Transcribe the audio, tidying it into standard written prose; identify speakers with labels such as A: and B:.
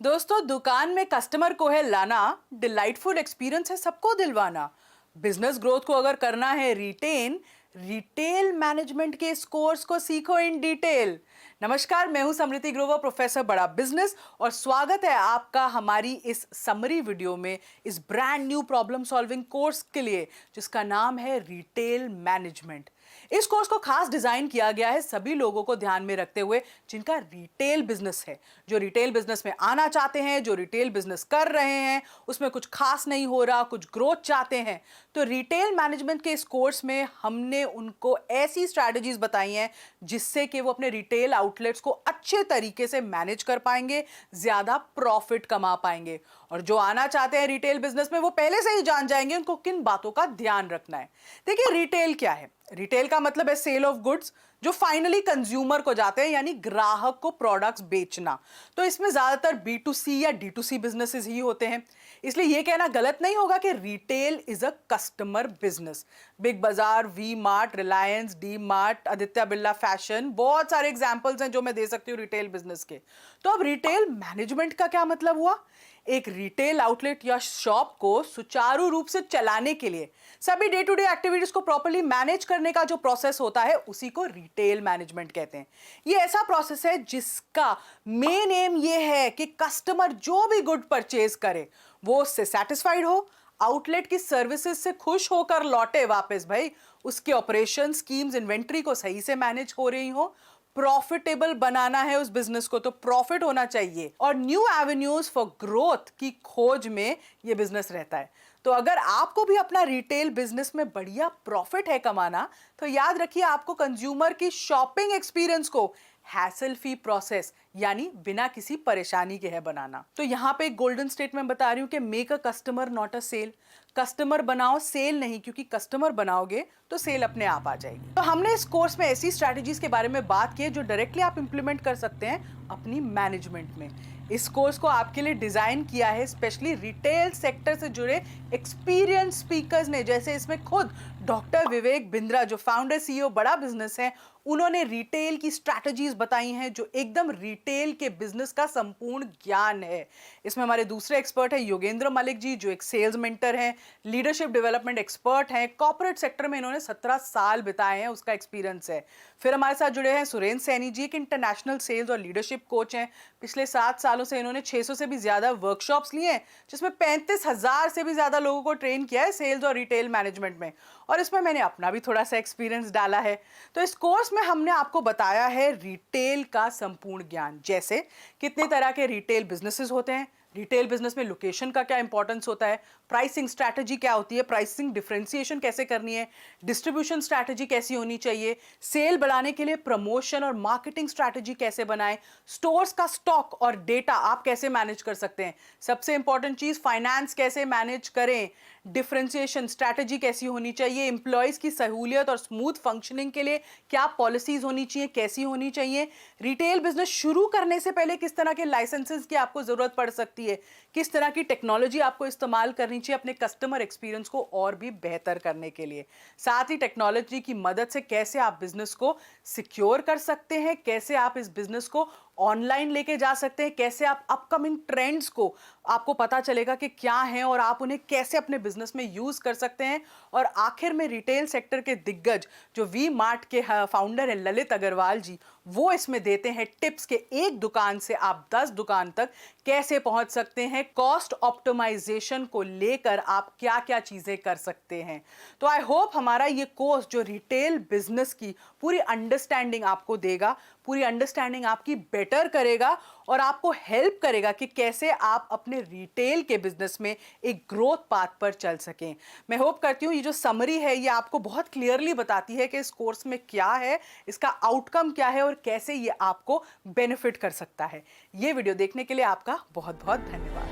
A: दोस्तों, दुकान में कस्टमर को है लाना, डिलाइटफुल एक्सपीरियंस है सबको दिलवाना। बिजनेस ग्रोथ को अगर करना है रिटेल मैनेजमेंट के इस कोर्स को सीखो इन डिटेल। नमस्कार, मैं हूं समृति ग्रोवर, प्रोफेसर बड़ा बिजनेस, और स्वागत है आपका हमारी इस समरी वीडियो में इस brand new problem solving course के लिए, जिसका नाम है रिटेल मैनेजमेंट। इस कोर्स को खास डिजाइन किया गया है सभी लोगों को ध्यान में रखते हुए जिनका रिटेल बिजनेस है, जो रिटेल बिजनेस में आना चाहते हैं, जो रिटेल बिजनेस कर रहे हैं, उसमें कुछ खास नहीं हो रहा, कुछ ग्रोथ चाहते हैं। तो रिटेल मैनेजमेंट के इस कोर्स में हमने उनको ऐसी स्ट्रैटेजीज बताई हैं जिससे कि वो अपने रिटेल आउटलेट्स को अच्छे तरीके से मैनेज कर पाएंगे, ज्यादा प्रॉफिट कमा पाएंगे। और जो आना चाहते हैं रिटेल बिजनेस में, वो पहले से ही जान जाएंगे उनको किन बातों का ध्यान रखना है। देखिए, रिटेल क्या है? रिटेल का मतलब है सेल ऑफ गुड्स, जो फाइनली कंज्यूमर को जाते हैं, यानी ग्राहक को प्रोडक्ट्स बेचना। तो इसमें ज्यादातर B2C या D2C बिजनेसेस ही होते हैं। इसलिए यह कहना गलत नहीं होगा कि retail is a customer business. Big Bazaar, V mart, Reliance, D mart, Aditya Birla fashion, बहुत सारे एग्जांपल्स हैं जो मैं दे सकती हूँ रिटेल बिजनेस के। तो अब रिटेल मैनेजमेंट का क्या मतलब हुआ? एक रिटेल आउटलेट या शॉप को सुचारू रूप से चलाने के लिए सभी डे टू डे एक्टिविटीज को प्रॉपर्ली मैनेज करने का जो प्रोसेस होता है, उसी को रिटेल मैनेजमेंट कहते हैं। ये ऐसा प्रोसेस है जिसका मेन एम ये है कि कस्टमर जो भी गुड परचेज करे वो उससे सेटिस्फाइड हो, आउटलेट की सर्विसेज से खुश होकर लौटे वापस, भाई उसके ऑपरेशन स्कीम्स, इन्वेंट्री को सही से मैनेज हो रही हो। प्रॉफिटेबल बनाना है उस बिजनेस को तो प्रॉफिट होना चाहिए, और न्यू एवेन्यूज फॉर ग्रोथ की खोज में ये बिजनेस रहता है। तो अगर आपको भी अपना रिटेल बिजनेस में बढ़िया प्रॉफिट है कमाना, तो याद रखिए आपको कंज्यूमर की शॉपिंग एक्सपीरियंस को हैसल फ्री प्रोसेस, यानी बिना किसी परेशानी के है बनाना। तो यहां पे एक गोल्डन स्टेटमेंट बता रही हूं कि make a customer not a sale. Customer बनाओ, सेल नहीं, क्योंकि कस्टमर बनाओगे तो सेल अपने आप आ जाएगी। तो हमने इस कोर्स में ऐसी स्ट्रैटेजीज के बारे में बात की है जो डायरेक्टली आप इंप्लीमेंट कर सकते हैं अपनी मैनेजमेंट में। इस कोर्स को आपके लिए डिजाइन किया है स्पेशली रिटेल सेक्टर से जुड़े एक्सपीरियंस स्पीकर्स ने, जैसे इसमें खुद डॉक्टर विवेक बिंद्रा, जो फाउंडर CEO बड़ा बिजनेस है, उन्होंने रिटेल की स्ट्रैटेजीज बताई हैं जो एकदम रिटेल के बिजनेस का संपूर्ण ज्ञान है। इसमें हमारे दूसरे एक्सपर्ट है योगेंद्र मलिक जी, जो एक सेल्स मेंटर हैं, लीडरशिप डेवलपमेंट एक्सपर्ट हैं, कॉर्पोरेट सेक्टर में इन्होंने 17 साल बिताए हैं, उसका एक्सपीरियंस है। फिर हमारे साथ जुड़े हैं सुरेंद्र सैनी जी, एक इंटरनेशनल सेल्स और लीडरशिप कोच हैं। पिछले 7 सालों से इन्होंने 600 से भी ज्यादा वर्कशॉप्स लिए हैं, जिसमें 35,000 से भी ज्यादा लोगों को ट्रेन किया है सेल्स और रिटेल मैनेजमेंट में। और इसमें मैंने अपना भी थोड़ा सा एक्सपीरियंस डाला है। तो इस कोर्स में हमने आपको बताया है रिटेल का संपूर्ण ज्ञान, जैसे कितने तरह के रिटेल बिजनेसेस होते हैं, रिटेल बिजनेस में लोकेशन का क्या इंपॉर्टेंस होता है, प्राइसिंग स्ट्रैटेजी क्या होती है, प्राइसिंग डिफरेंशिएशन कैसे करनी है, डिस्ट्रीब्यूशन स्ट्रैटेजी कैसी होनी चाहिए, सेल बढ़ाने के लिए प्रमोशन और मार्केटिंग स्ट्रैटेजी कैसे बनाएं, स्टोर्स का स्टॉक और डेटा आप कैसे मैनेज कर सकते हैं, सबसे इंपॉर्टेंट चीज फाइनेंस कैसे मैनेज करें, डिफरेंशिएशन स्ट्रैटेजी कैसी होनी चाहिए, एम्प्लॉयज की सहूलियत और स्मूथ फंक्शनिंग के लिए क्या पॉलिसीज होनी चाहिए, कैसी होनी चाहिए, रिटेल बिजनेस शुरू करने से पहले किस तरह के लाइसेंसेस की आपको जरूरत पड़ सकती है, किस तरह की टेक्नोलॉजी आपको इस्तेमाल करनी चाहिए अपने कस्टमर एक्सपीरियंस को और भी बेहतर करने के लिए, साथ ही टेक्नोलॉजी की मदद से कैसे आप बिजनेस को सिक्योर कर सकते हैं, कैसे आप इस बिजनेस को ऑनलाइन लेके जा सकते हैं, कैसे आप अपकमिंग ट्रेंड्स को आपको पता चलेगा कि क्या है और आप उन्हें कैसे अपने बिजनेस में यूज कर सकते हैं। और आखिर में रिटेल सेक्टर के दिग्गज जो वी मार्ट के फाउंडर है ललित अग्रवाल जी, वो इसमें देते हैं टिप्स के एक दुकान से आप 10 दुकान तक कैसे पहुंच सकते हैं, कॉस्ट ऑप्टिमाइजेशन को लेकर आप क्या क्या चीजें कर सकते हैं। तो आई होप हमारा ये कोर्स जो रिटेल बिजनेस की पूरी अंडरस्टैंडिंग आपको देगा, पूरी अंडरस्टैंडिंग आपकी बेटर करेगा और आपको हेल्प करेगा कि कैसे आप अपने रिटेल के बिजनेस में एक ग्रोथ पाथ पर चल सकें। मैं होप करती हूँ ये जो समरी है ये आपको बहुत क्लियरली बताती है कि इस कोर्स में क्या है, इसका आउटकम क्या है और कैसे ये आपको बेनिफिट कर सकता है। ये वीडियो देखने के लिए आपका बहुत बहुत धन्यवाद।